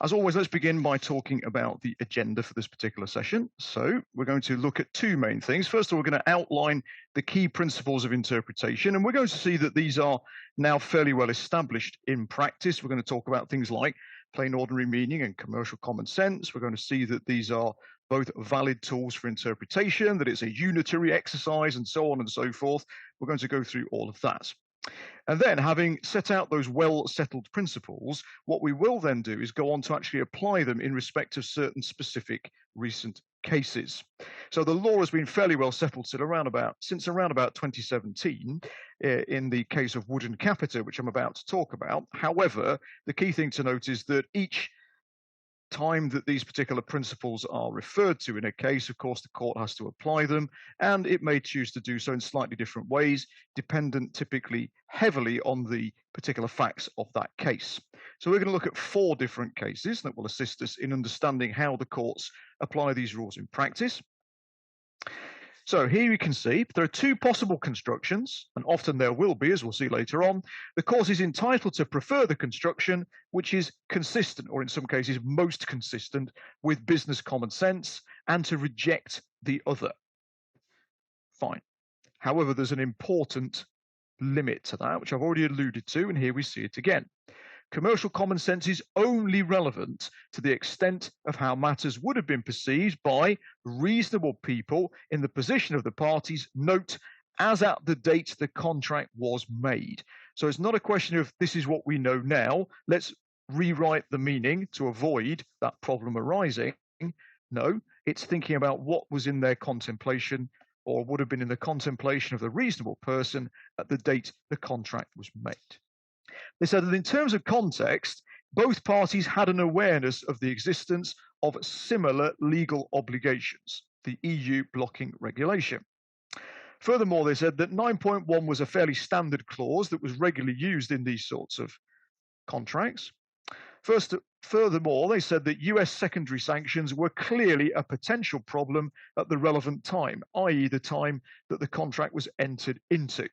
As always, let's begin by talking about the agenda for this particular session. So we're going to look at two main things. First of all, we're going to outline the key principles of interpretation, and we're going to see that these are now fairly well established in practice. We're going to talk about things like plain ordinary meaning and commercial common sense. We're going to see that these are both valid tools for interpretation, that it's a unitary exercise, and so on and so forth. We're going to go through all of that. And then, having set out those well-settled principles, what we will then do is go on to actually apply them in respect of certain specific recent cases. So the law has been fairly well settled since around about 2017 in the case of Wood and Capita, which I'm about to talk about. However, the key thing to note is that each time that these particular principles are referred to in a case, of course, the court has to apply them, and it may choose to do so in slightly different ways, dependent typically heavily on the particular facts of that case. So we're going to look at 4 different cases that will assist us in understanding how the courts apply these rules in practice. So here you can see there are 2 possible constructions, and often there will be, as we'll see later on. The court is entitled to prefer the construction which is consistent, or in some cases most consistent, with business common sense, and to reject the other. Fine. However, there's an important limit to that, which I've already alluded to, and here we see it again. Commercial common sense is only relevant to the extent of how matters would have been perceived by reasonable people in the position of the parties, note, as at the date the contract was made. So it's not a question of this is what we know now, let's rewrite the meaning to avoid that problem arising. No, it's thinking about what was in their contemplation or would have been in the contemplation of the reasonable person at the date the contract was made. They said that in terms of context, both parties had an awareness of the existence of similar legal obligations, the EU blocking regulation. Furthermore, they said that 9.1 was a fairly standard clause that was regularly used in these sorts of contracts. Furthermore, they said that US secondary sanctions were clearly a potential problem at the relevant time, i.e. the time that the contract was entered into.